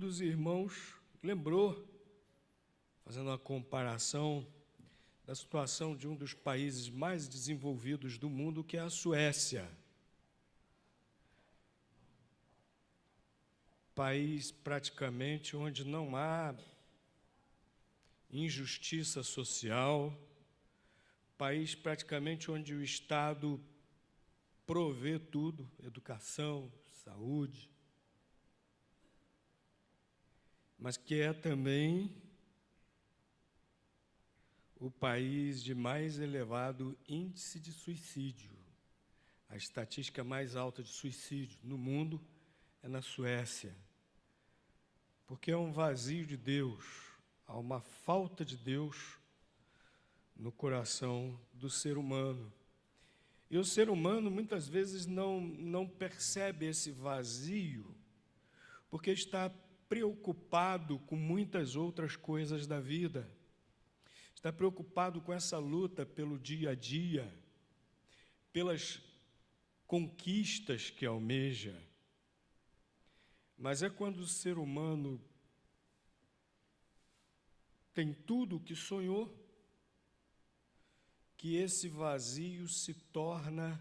dos irmãos lembrou, fazendo uma comparação da situação de um dos países mais desenvolvidos do mundo, que é a Suécia. País praticamente onde não há injustiça social, país praticamente onde o Estado provê tudo, educação, saúde, mas que é também o país de mais elevado índice de suicídio. A estatística mais alta de suicídio no mundo é na Suécia, porque é um vazio de Deus, há uma falta de Deus no coração do ser humano. E o ser humano, muitas vezes, não percebe esse vazio, porque está preocupado com muitas outras coisas da vida. Está preocupado com essa luta pelo dia a dia, pelas conquistas que almeja. Mas é quando o ser humano tem tudo o que sonhou, que esse vazio se torna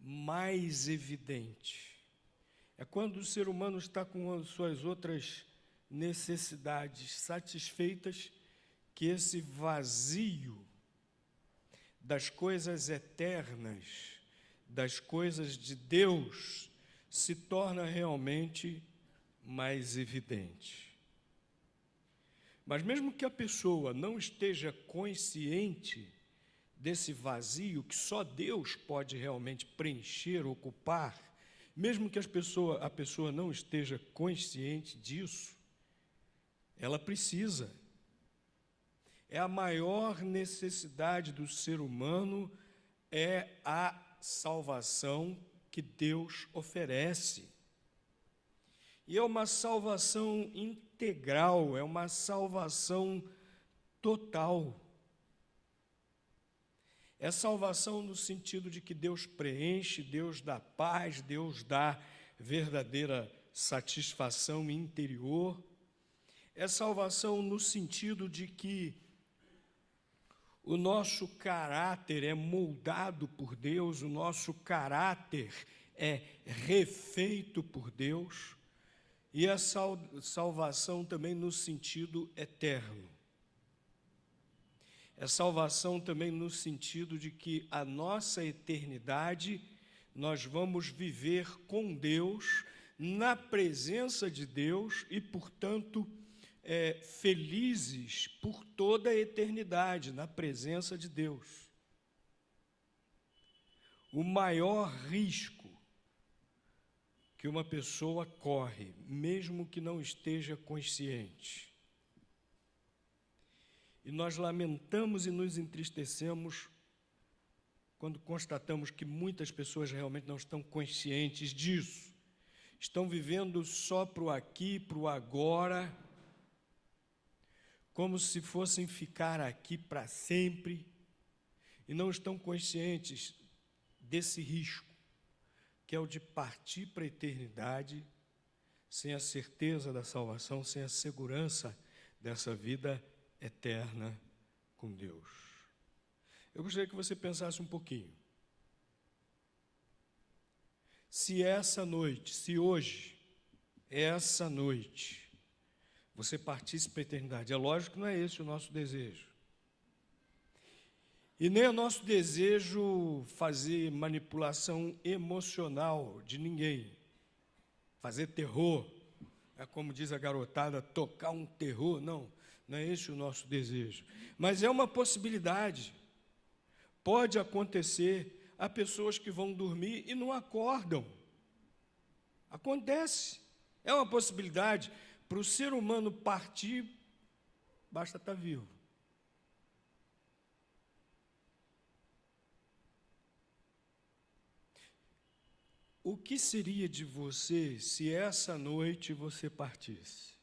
mais evidente. É quando o ser humano está com as suas outras necessidades satisfeitas, que esse vazio das coisas eternas, das coisas de Deus, se torna realmente mais evidente. Mas mesmo que a pessoa não esteja consciente desse vazio que só Deus pode realmente preencher, ocupar, mesmo que a pessoa não esteja consciente disso, ela precisa. É a maior necessidade do ser humano, é a salvação que Deus oferece. E é uma salvação integral, é uma salvação total. É salvação no sentido de que Deus preenche, Deus dá paz, Deus dá verdadeira satisfação interior. É salvação no sentido de que o nosso caráter é moldado por Deus, o nosso caráter é refeito por Deus, e a salvação também no sentido eterno. É salvação também no sentido de que a nossa eternidade nós vamos viver com Deus, na presença de Deus e, portanto, felizes por toda a eternidade, na presença de Deus. O maior risco que uma pessoa corre, mesmo que não esteja consciente, e nós lamentamos e nos entristecemos quando constatamos que muitas pessoas realmente não estão conscientes disso, estão vivendo só para o aqui, para o agora, como se fossem ficar aqui para sempre, e não estão conscientes desse risco, que é o de partir para a eternidade sem a certeza da salvação, sem a segurança dessa vida eterna com Deus. Eu gostaria que você pensasse um pouquinho. Se essa noite, se hoje, essa noite, você partisse para a eternidade, é lógico que não é esse o nosso desejo. E nem é nosso desejo fazer manipulação emocional de ninguém, fazer terror, é como diz a garotada, tocar um terror, não é esse o nosso desejo. Mas é uma possibilidade, pode acontecer, há pessoas que vão dormir e não acordam, acontece, é uma possibilidade. Para o ser humano partir, basta estar vivo. O que seria de você se essa noite você partisse?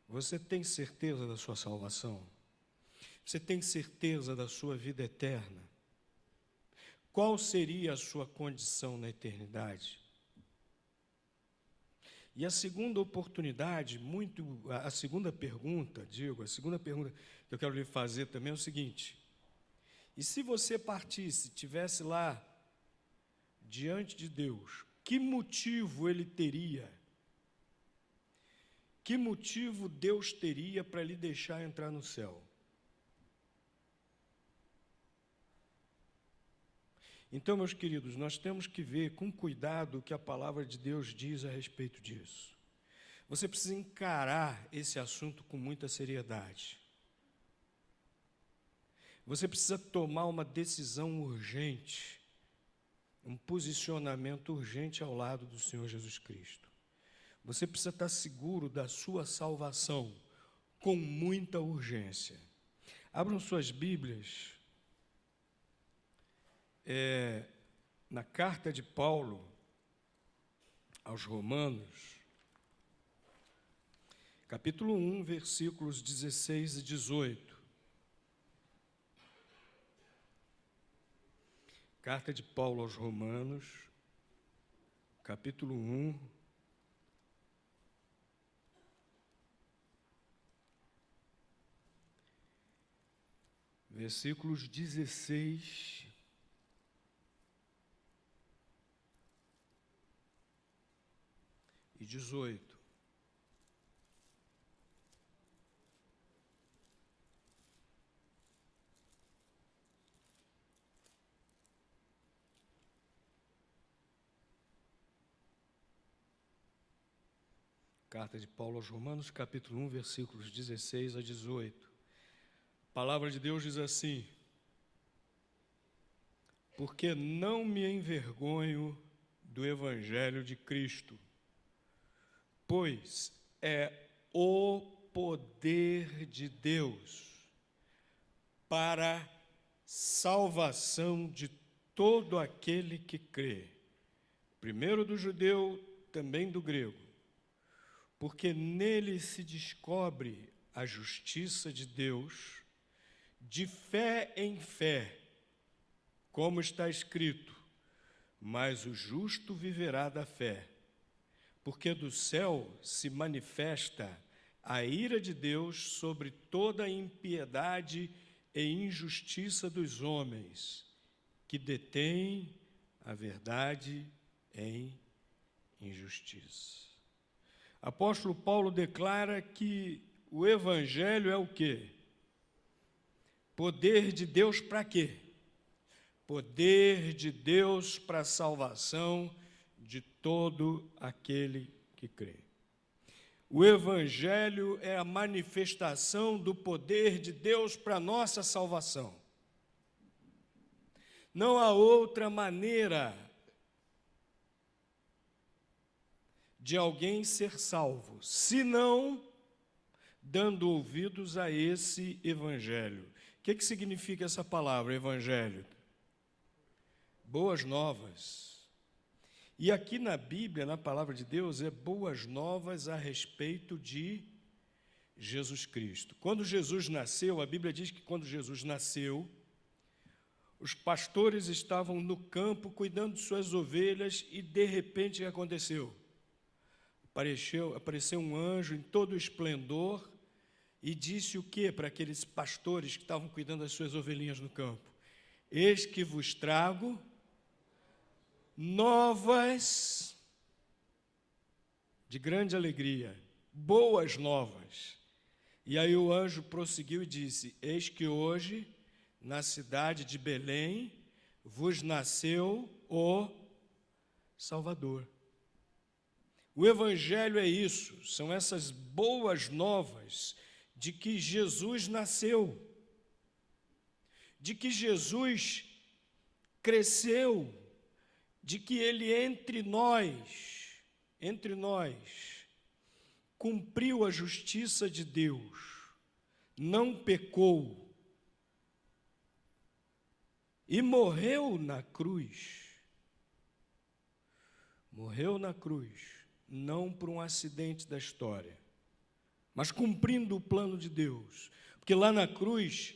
Você tem certeza da sua salvação? Você tem certeza da sua vida eterna? Qual seria a sua condição na eternidade? E a segunda oportunidade, a segunda pergunta que eu quero lhe fazer também é o seguinte: e se você partisse, estivesse lá diante de Deus, que motivo ele teria? Que motivo Deus teria para lhe deixar entrar no céu? Então, meus queridos, nós temos que ver com cuidado o que a palavra de Deus diz a respeito disso. Você precisa encarar esse assunto com muita seriedade. Você precisa tomar uma decisão urgente, um posicionamento urgente ao lado do Senhor Jesus Cristo. Você precisa estar seguro da sua salvação com muita urgência. Abram suas Bíblias na carta de Paulo aos Romanos, capítulo 1, versículos 16 e 18. Carta de Paulo aos Romanos, capítulo 1, versículos 16 e 18. Carta de Paulo aos Romanos, capítulo 1, versículos 16 a 18. A palavra de Deus diz assim: porque não me envergonho do Evangelho de Cristo, pois é o poder de Deus para salvação de todo aquele que crê, primeiro do judeu, também do grego, porque nele se descobre a justiça de Deus, de fé em fé, como está escrito: mas o justo viverá da fé, porque do céu se manifesta a ira de Deus sobre toda a impiedade e injustiça dos homens, que detêm a verdade em injustiça. Apóstolo Paulo declara que o Evangelho é o quê? Poder de Deus para quê? Poder de Deus para a salvação de todo aquele que crê. O Evangelho é a manifestação do poder de Deus para a nossa salvação. Não há outra maneira de alguém ser salvo, senão dando ouvidos a esse Evangelho. O que significa essa palavra, Evangelho? Boas novas. E aqui na Bíblia, na palavra de Deus, é boas novas a respeito de Jesus Cristo. Quando Jesus nasceu, a Bíblia diz que quando Jesus nasceu, os pastores estavam no campo cuidando de suas ovelhas e, de repente, o que aconteceu? Apareceu um anjo em todo o esplendor e disse o quê para aqueles pastores que estavam cuidando das suas ovelhinhas no campo? Eis que vos trago novas de grande alegria, boas novas. E aí o anjo prosseguiu e disse: eis que hoje, na cidade de Belém, vos nasceu o Salvador. O Evangelho é isso, são essas boas novas de que Jesus nasceu, de que Jesus cresceu, de que Ele entre nós, cumpriu a justiça de Deus, não pecou e morreu na cruz. Morreu na cruz. Não por um acidente da história, mas cumprindo o plano de Deus. Porque lá na cruz,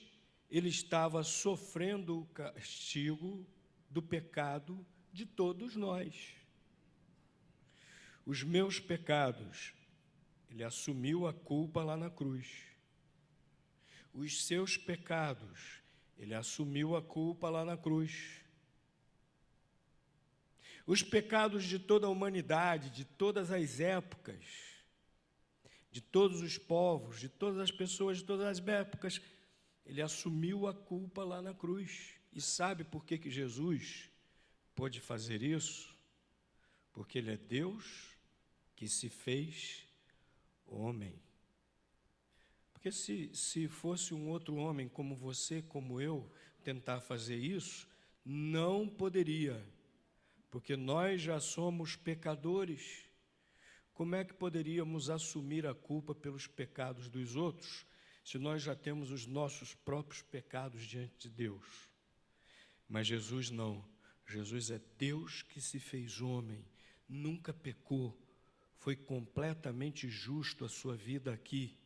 ele estava sofrendo o castigo do pecado de todos nós. os meus pecados. Ele assumiu a culpa lá na cruz. Os seus pecados, ele assumiu a culpa lá na cruz. Os pecados de toda a humanidade, de todas as épocas, de todos os povos, de todas as pessoas, de todas as épocas, ele assumiu a culpa lá na cruz. E sabe por que Jesus pôde fazer isso? Porque ele é Deus que se fez homem. Porque se fosse um outro homem como você, como eu, tentar fazer isso, não poderia, porque nós já somos pecadores. Como é que poderíamos assumir a culpa pelos pecados dos outros, se nós já temos os nossos próprios pecados diante de Deus? Mas Jesus não. Jesus é Deus que se fez homem, nunca pecou, foi completamente justo a sua vida aqui.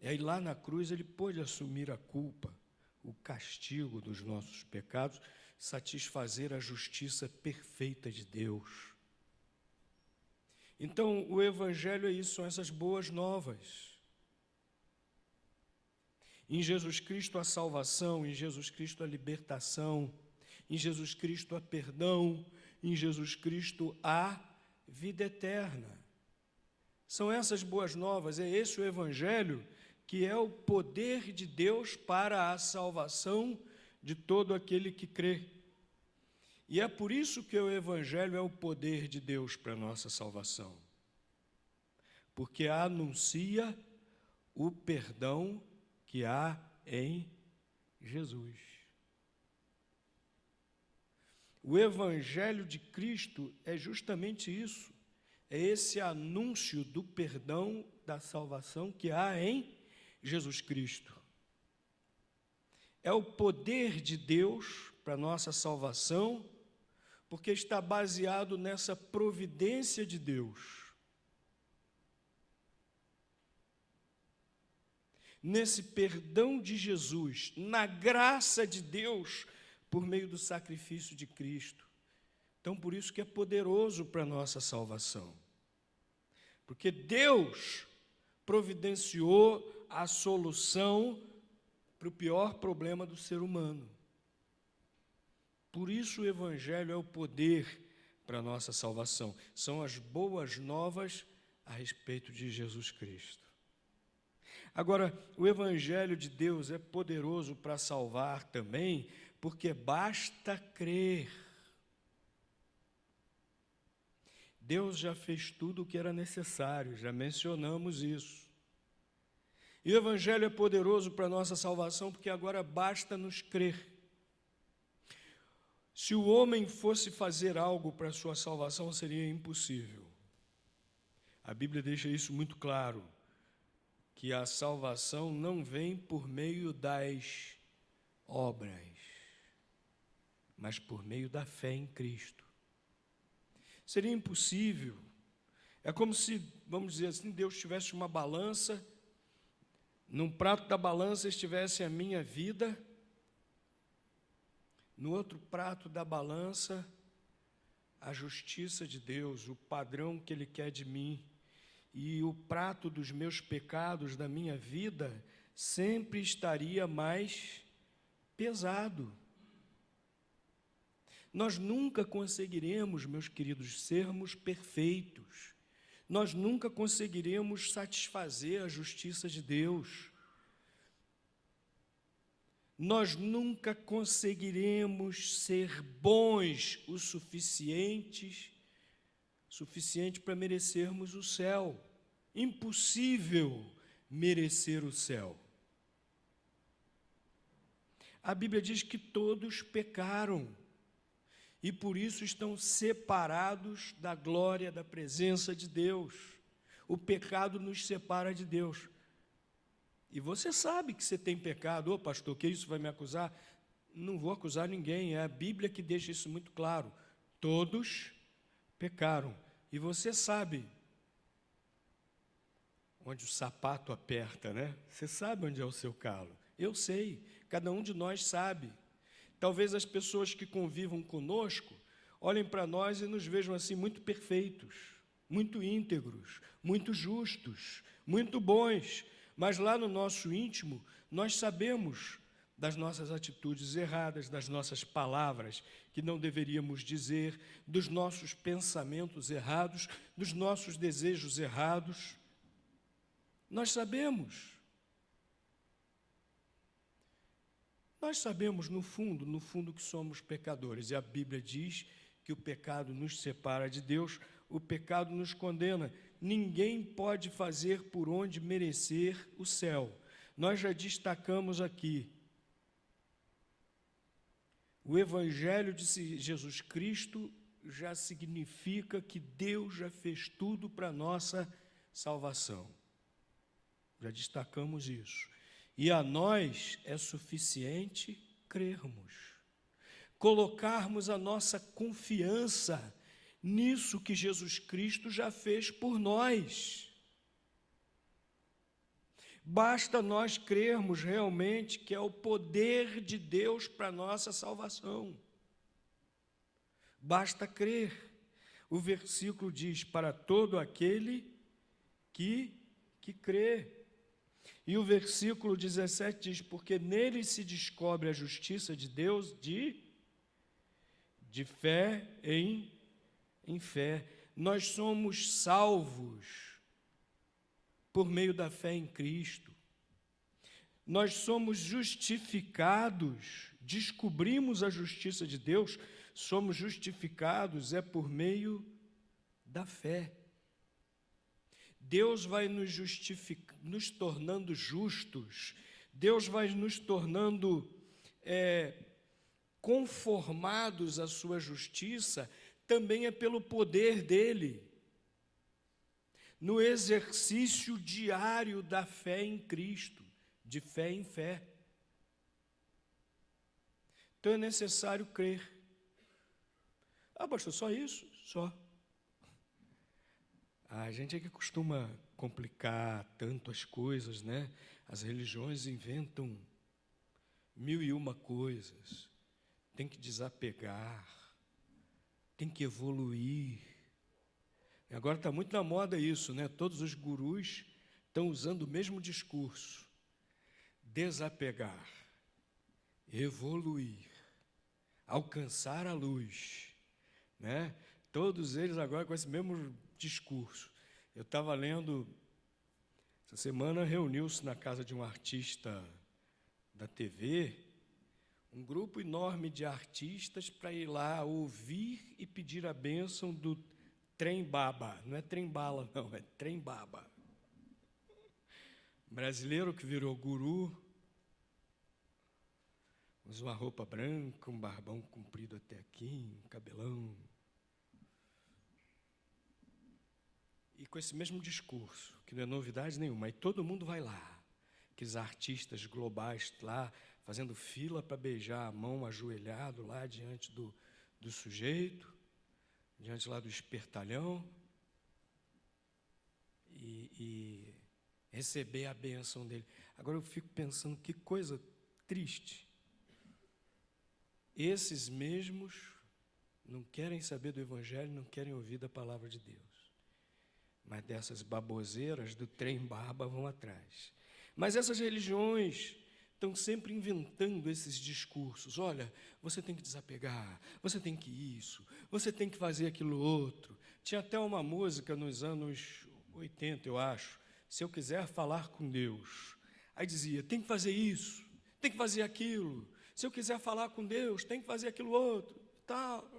E aí lá na cruz ele pôde assumir a culpa, o castigo dos nossos pecados, satisfazer a justiça perfeita de Deus. Então o Evangelho é isso, são essas boas novas. Em Jesus Cristo há salvação, em Jesus Cristo há libertação, em Jesus Cristo há perdão, em Jesus Cristo há vida eterna. São essas boas novas, é esse o Evangelho que é o poder de Deus para a salvação de todo aquele que crê. E é por isso que o Evangelho é o poder de Deus para a nossa salvação. Porque anuncia o perdão que há em Jesus. O Evangelho de Cristo é justamente isso. É esse anúncio do perdão, da salvação que há em Jesus Cristo. É o poder de Deus para a nossa salvação, porque está baseado nessa providência de Deus. Nesse perdão de Jesus, na graça de Deus, por meio do sacrifício de Cristo. Então, por isso que é poderoso para a nossa salvação. Porque Deus providenciou a solução para o pior problema do ser humano. Por isso o Evangelho é o poder para a nossa salvação. São as boas novas a respeito de Jesus Cristo. Agora, o Evangelho de Deus é poderoso para salvar também, porque basta crer. Deus já fez tudo o que era necessário, já mencionamos isso. E o Evangelho é poderoso para a nossa salvação, porque agora basta nos crer. Se o homem fosse fazer algo para a sua salvação, seria impossível. A Bíblia deixa isso muito claro, que a salvação não vem por meio das obras, mas por meio da fé em Cristo. Seria impossível. É como se, vamos dizer assim, Deus tivesse uma balança, num prato da balança estivesse a minha vida, no outro prato da balança, a justiça de Deus, o padrão que Ele quer de mim, e o prato dos meus pecados da minha vida sempre estaria mais pesado. Nós nunca conseguiremos, meus queridos, sermos perfeitos. Nós nunca conseguiremos satisfazer a justiça de Deus. Nós nunca conseguiremos ser bons o suficiente para merecermos o céu. Impossível merecer o céu. A Bíblia diz que todos pecaram e por isso estão separados da glória, da presença de Deus. O pecado nos separa de Deus. E você sabe que você tem pecado. Ô pastor, que isso vai me acusar? Não vou acusar ninguém, é a Bíblia que deixa isso muito claro. Todos pecaram. E você sabe onde o sapato aperta, né? Você sabe onde é o seu calo. Eu sei, cada um de nós sabe. Talvez as pessoas que convivam conosco olhem para nós e nos vejam assim muito perfeitos. muito íntegros, muito justos, muito bons, mas lá no nosso íntimo, nós sabemos das nossas atitudes erradas, das nossas palavras que não deveríamos dizer, dos nossos pensamentos errados, dos nossos desejos errados. Nós sabemos. Nós sabemos, no fundo, que somos pecadores. E a Bíblia diz que o pecado nos separa de Deus, o pecado nos condena. Ninguém pode fazer por onde merecer o céu. Nós já destacamos aqui. O Evangelho de Jesus Cristo já significa que Deus já fez tudo para a nossa salvação. Já destacamos isso. E a nós é suficiente crermos, colocarmos a nossa confiança nisso que Jesus Cristo já fez por nós. Basta nós crermos realmente que é o poder de Deus para a nossa salvação. Basta crer. O versículo diz, para todo aquele que crê. E o versículo 17 diz, porque nele se descobre a justiça de Deus de fé em fé. Nós somos salvos por meio da fé em Cristo. Nós somos justificados, descobrimos a justiça de Deus, somos justificados por meio da fé. Deus vai nos tornando justos, Deus vai nos tornando conformados à sua justiça, também é pelo poder dele, no exercício diário da fé em Cristo, de fé em fé. Então é necessário crer. Ah, pastor, só isso? Só. A gente é que costuma complicar tanto as coisas, né? As religiões inventam 1001 coisas. Tem que desapegar, tem que evoluir. Agora está muito na moda isso, né? Todos os gurus estão usando o mesmo discurso. Desapegar, evoluir, alcançar a luz, né? Todos eles agora com esse mesmo discurso. Eu estava lendo, essa semana reuniu-se na casa de um artista da TV, um grupo enorme de artistas para ir lá ouvir e pedir a bênção do Trem Baba. Não é Trem Bala, não, é Trem Baba. Brasileiro que virou guru, usa uma roupa branca, um barbão comprido até aqui, um cabelão. E com esse mesmo discurso, que não é novidade nenhuma, aí todo mundo vai lá, aqueles artistas globais lá, fazendo fila para beijar a mão, ajoelhado lá diante do sujeito, diante lá do espertalhão, e receber a bênção dele. Agora eu fico pensando, que coisa triste. Esses mesmos não querem saber do Evangelho, não querem ouvir da palavra de Deus. Mas dessas baboseiras do Trem Baba vão atrás. Mas essas religiões estão sempre inventando esses discursos. Olha, você tem que desapegar, você tem que isso, você tem que fazer aquilo outro. Tinha até uma música nos anos 80, eu acho, se eu quiser falar com Deus. Aí dizia, tem que fazer isso, tem que fazer aquilo. Se eu quiser falar com Deus, tem que fazer aquilo outro. Tal.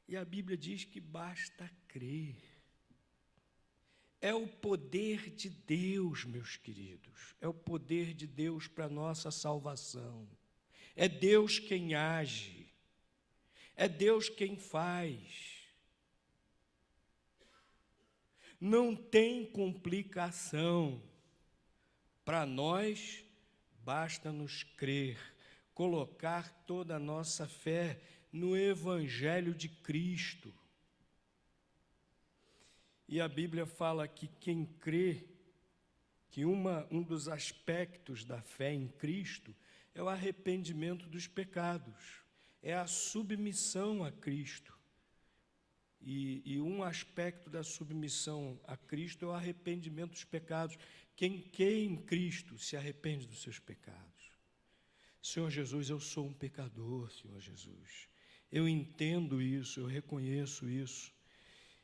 E a Bíblia diz que basta crer. É o poder de Deus, meus queridos. É o poder de Deus para a nossa salvação. É Deus quem age. É Deus quem faz. Não tem complicação. Para nós, basta nos crer, colocar toda a nossa fé no Evangelho de Cristo. E a Bíblia fala que quem crê, que um dos aspectos da fé em Cristo é o arrependimento dos pecados, é a submissão a Cristo. E um aspecto da submissão a Cristo é o arrependimento dos pecados. Quem crê em Cristo se arrepende dos seus pecados. Senhor Jesus, eu sou um pecador, Senhor Jesus. Eu entendo isso, eu reconheço isso.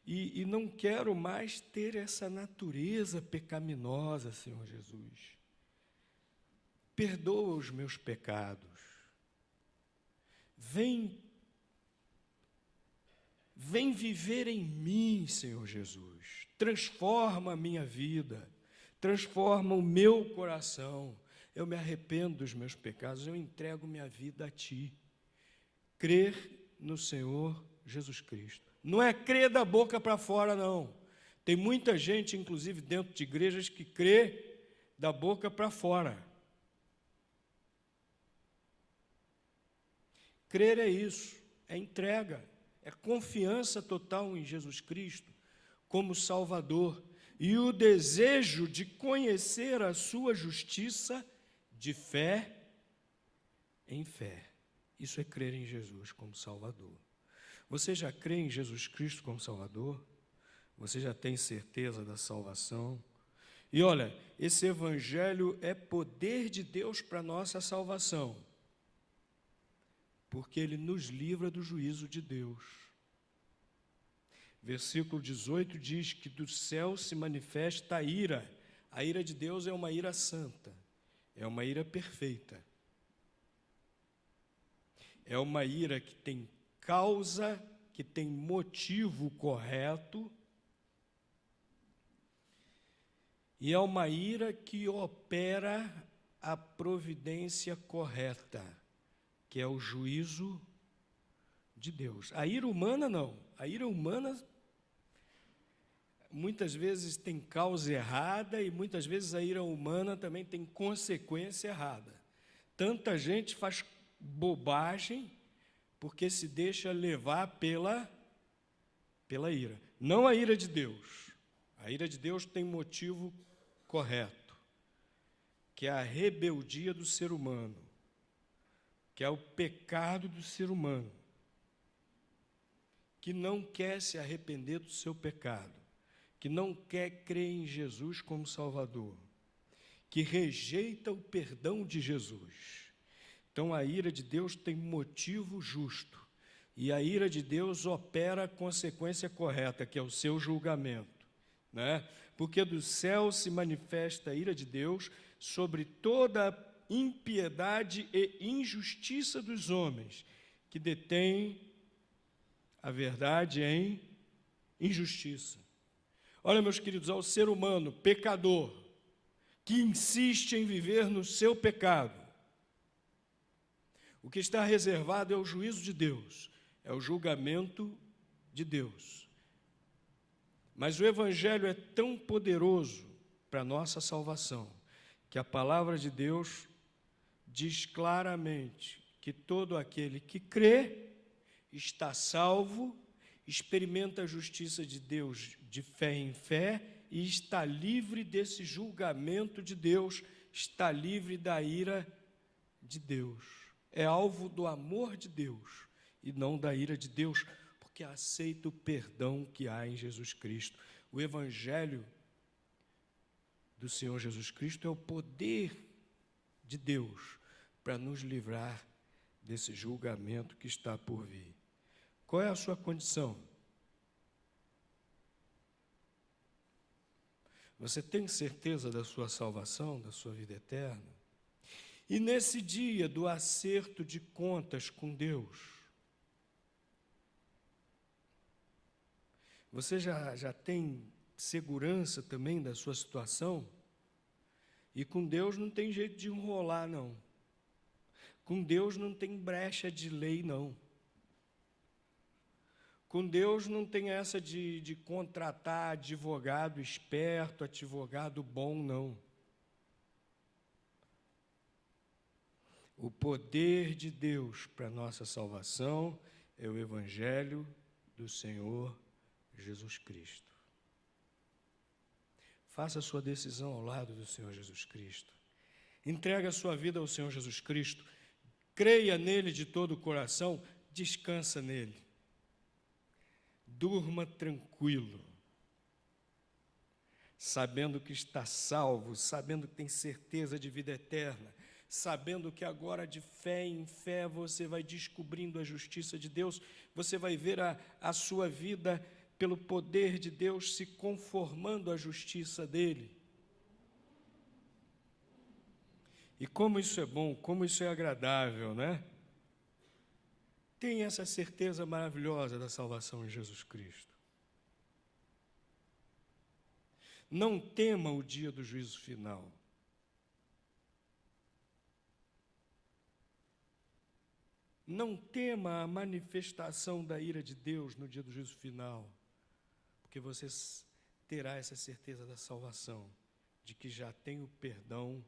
E não quero mais ter essa natureza pecaminosa, Senhor Jesus. Perdoa os meus pecados. Vem viver em mim, Senhor Jesus. Transforma a minha vida. Transforma o meu coração. Eu me arrependo dos meus pecados. Eu entrego minha vida a Ti. Crer no Senhor Jesus Cristo. Não é crer da boca para fora, não. Tem muita gente, inclusive dentro de igrejas, que crê da boca para fora. Crer é isso, é entrega, é confiança total em Jesus Cristo como Salvador e o desejo de conhecer a sua justiça de fé em fé. Isso é crer em Jesus como Salvador. Você já crê em Jesus Cristo como Salvador? Você já tem certeza da salvação? E olha, esse Evangelho é poder de Deus para a nossa salvação, porque ele nos livra do juízo de Deus. Versículo 18 diz que do céu se manifesta a ira. A ira de Deus é uma ira santa, é uma ira perfeita. É uma ira que tem causa, que tem motivo correto, e é uma ira que opera a providência correta, que é o juízo de Deus. A ira humana não. A ira humana muitas vezes tem causa errada e muitas vezes a ira humana também tem consequência errada. Tanta gente faz bobagem porque se deixa levar pela ira. Não a ira de Deus. A ira de Deus tem motivo correto, que é a rebeldia do ser humano, que é o pecado do ser humano, que não quer se arrepender do seu pecado, que não quer crer em Jesus como Salvador, que rejeita o perdão de Jesus. Então, a ira de Deus tem motivo justo, e a ira de Deus opera a consequência correta, que é o seu julgamento, né? Porque do céu se manifesta a ira de Deus sobre toda a impiedade e injustiça dos homens, que detêm a verdade em injustiça. Olha, meus queridos, ao ser humano pecador, que insiste em viver no seu pecado, o que está reservado é o juízo de Deus, é o julgamento de Deus. Mas o Evangelho é tão poderoso para a nossa salvação, que a palavra de Deus diz claramente que todo aquele que crê está salvo, experimenta a justiça de Deus de fé em fé e está livre desse julgamento de Deus, está livre da ira de Deus. É alvo do amor de Deus e não da ira de Deus, porque aceita o perdão que há em Jesus Cristo. O Evangelho do Senhor Jesus Cristo é o poder de Deus para nos livrar desse julgamento que está por vir. Qual é a sua condição? Você tem certeza da sua salvação, da sua vida eterna? E nesse dia do acerto de contas com Deus, você já tem segurança também da sua situação? E com Deus não tem jeito de enrolar, não. Com Deus não tem brecha de lei, não. Com Deus não tem essa de contratar advogado esperto, advogado bom, não. O poder de Deus para a nossa salvação é o Evangelho do Senhor Jesus Cristo. Faça a sua decisão ao lado do Senhor Jesus Cristo. Entregue a sua vida ao Senhor Jesus Cristo. Creia nele de todo o coração, descansa nele. durma tranquilo, sabendo que está salvo, sabendo que tem certeza de vida eterna, sabendo que agora de fé em fé você vai descobrindo a justiça de Deus, você vai ver a sua vida pelo poder de Deus se conformando à justiça dele. E como isso é bom, como isso é agradável, né? Tenha essa certeza maravilhosa da salvação em Jesus Cristo. Não tema o dia do juízo final. Não tema a manifestação da ira de Deus no dia do juízo final, porque você terá essa certeza da salvação, de que já tem o perdão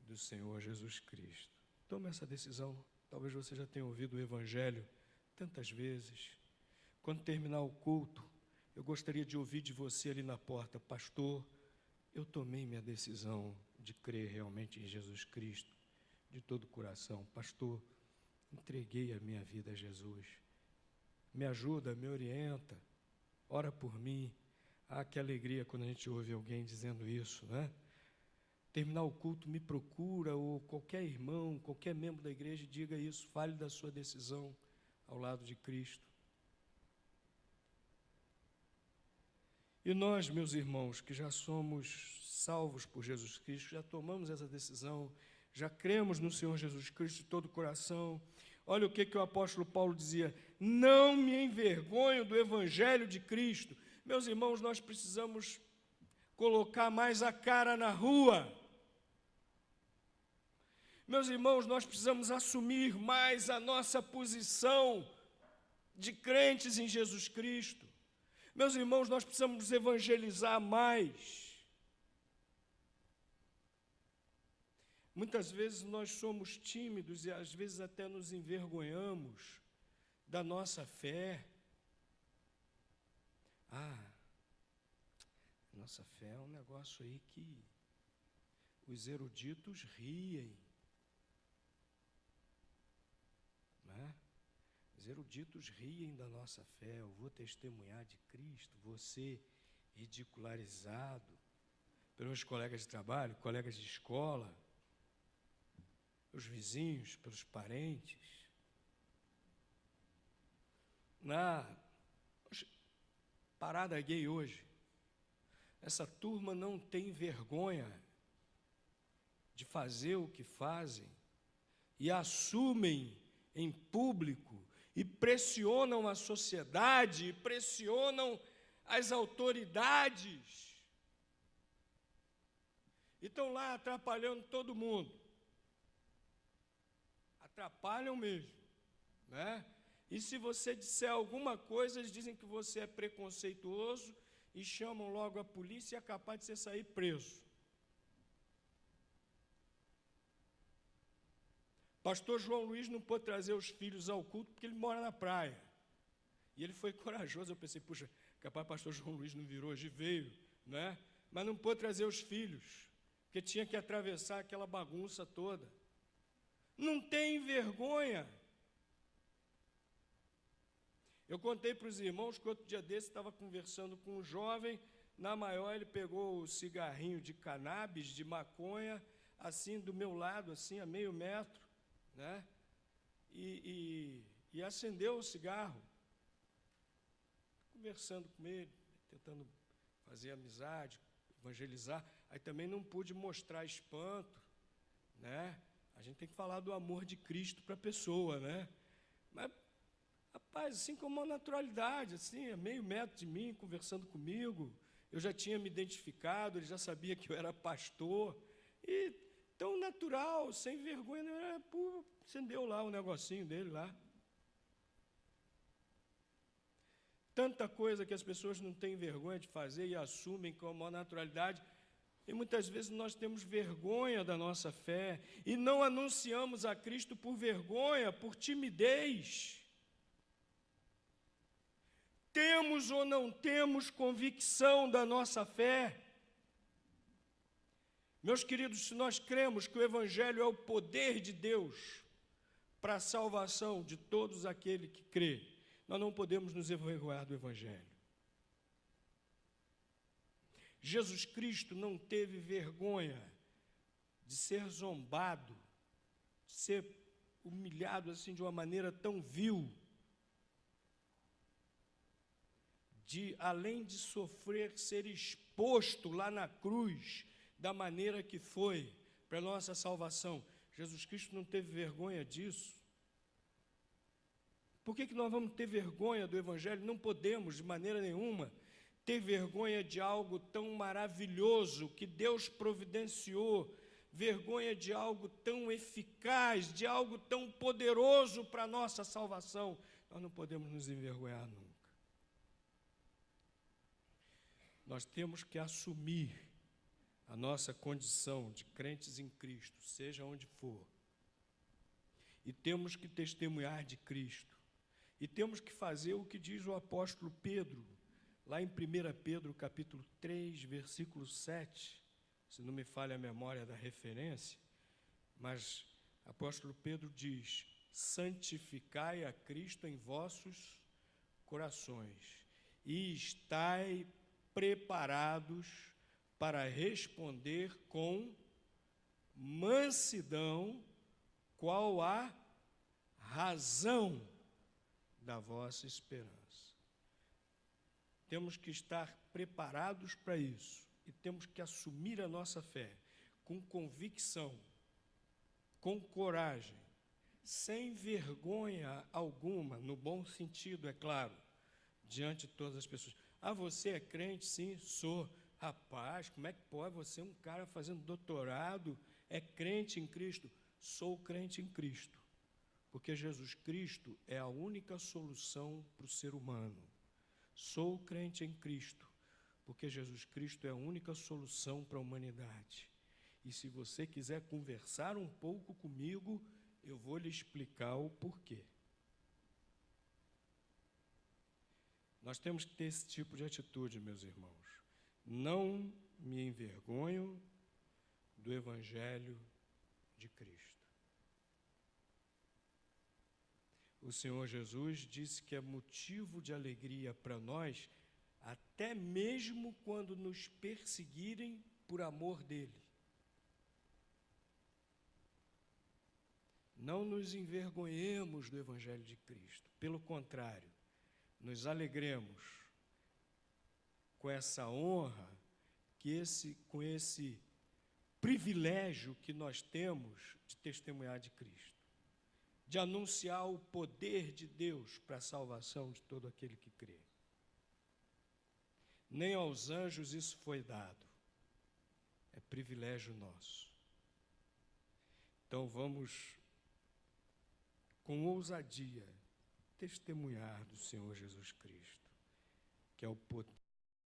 do Senhor Jesus Cristo. Tome essa decisão. Talvez você já tenha ouvido o Evangelho tantas vezes. Quando terminar o culto, eu gostaria de ouvir de você ali na porta: pastor, eu tomei minha decisão de crer realmente em Jesus Cristo, de todo o coração. Pastor, entreguei a minha vida a Jesus. Me ajuda, me orienta, ora por mim. Ah, que alegria quando a gente ouve alguém dizendo isso, né? Terminar o culto, me procura, ou qualquer irmão, qualquer membro da igreja, diga isso, fale da sua decisão ao lado de Cristo. E nós, meus irmãos, que já somos salvos por Jesus Cristo, já tomamos essa decisão, já cremos no Senhor Jesus Cristo de todo o coração. Olha o que o apóstolo Paulo dizia: não me envergonho do Evangelho de Cristo. Meus irmãos, nós precisamos colocar mais a cara na rua. Meus irmãos, nós precisamos assumir mais a nossa posição de crentes em Jesus Cristo. Meus irmãos, nós precisamos evangelizar mais. Muitas vezes nós somos tímidos e às vezes até nos envergonhamos da nossa fé. Nossa fé é um negócio aí que os eruditos riem. Né? Os eruditos riem da nossa fé. Eu vou testemunhar de Cristo, vou ser ridicularizado pelos colegas de trabalho, colegas de escola, pelos vizinhos, pelos parentes. Na parada gay hoje, essa turma não tem vergonha de fazer o que fazem e assumem em público e pressionam a sociedade, e pressionam as autoridades. E estão lá atrapalhando todo mundo. Atrapalham mesmo, né? E se você disser alguma coisa, eles dizem que você é preconceituoso e chamam logo a polícia e é capaz de você sair preso. Pastor João Luiz não pôde trazer os filhos ao culto porque ele mora na praia. E ele foi corajoso. Eu pensei, puxa, capaz o pastor João Luiz não virou, hoje veio, né? Mas não pôde trazer os filhos, porque tinha que atravessar aquela bagunça toda. Não tem vergonha. Eu contei para os irmãos que outro dia desse estava conversando com um jovem, na maior ele pegou o cigarrinho de cannabis, de maconha, assim do meu lado, assim a meio metro, né? E acendeu o cigarro. Conversando com ele, tentando fazer amizade, evangelizar. Aí também não pude mostrar espanto, né? A gente tem que falar do amor de Cristo para a pessoa, né? Mas, rapaz, assim com uma naturalidade, assim, a meio metro de mim, conversando comigo, eu já tinha me identificado, ele já sabia que eu era pastor, e tão natural, sem vergonha, acendeu lá o negocinho dele lá. Tanta coisa que as pessoas não têm vergonha de fazer e assumem com a maior naturalidade. E muitas vezes nós temos vergonha da nossa fé e não anunciamos a Cristo por vergonha, por timidez. Temos ou não temos convicção da nossa fé? Meus queridos, se nós cremos que o Evangelho é o poder de Deus para a salvação de todos aqueles que crê, Nós não podemos nos envergonhar do Evangelho. Jesus Cristo não teve vergonha de ser zombado, de ser humilhado assim de uma maneira tão vil, de, além de sofrer, ser exposto lá na cruz, da maneira que foi, para a nossa salvação. Jesus Cristo não teve vergonha disso. Por que nós vamos ter vergonha do Evangelho? Não podemos, de maneira nenhuma, ter vergonha de algo tão maravilhoso que Deus providenciou, vergonha de algo tão eficaz, de algo tão poderoso para a nossa salvação. Nós não podemos nos envergonhar nunca. Nós temos que assumir a nossa condição de crentes em Cristo, seja onde for. E temos que testemunhar de Cristo. E temos que fazer o que diz o apóstolo Pedro, lá em 1 Pedro, capítulo 3, versículo 7, se não me falha a memória da referência, mas o apóstolo Pedro diz: santificai a Cristo em vossos corações e estai preparados para responder com mansidão qual a razão da vossa esperança. Temos que estar preparados para isso e temos que assumir a nossa fé com convicção, com coragem, sem vergonha alguma, no bom sentido, é claro, diante de todas as pessoas. Ah, você é crente? Sim, sou. Rapaz, como é que pode você, um cara fazendo doutorado, é crente em Cristo? Sou crente em Cristo, porque Jesus Cristo é a única solução para o ser humano. Sou crente em Cristo, porque Jesus Cristo é a única solução para a humanidade. E se você quiser conversar um pouco comigo, eu vou lhe explicar o porquê. Nós temos que ter esse tipo de atitude, meus irmãos. Não me envergonho do Evangelho de Cristo. O Senhor Jesus disse que é motivo de alegria para nós, até mesmo quando nos perseguirem por amor dele. Não nos envergonhemos do Evangelho de Cristo. Pelo contrário, nos alegremos com essa honra, com esse privilégio que nós temos de testemunhar de Cristo, de anunciar o poder de Deus para a salvação de todo aquele que crê. Nem aos anjos isso foi dado, é privilégio nosso. Então vamos, com ousadia, testemunhar do Senhor Jesus Cristo, que é o poder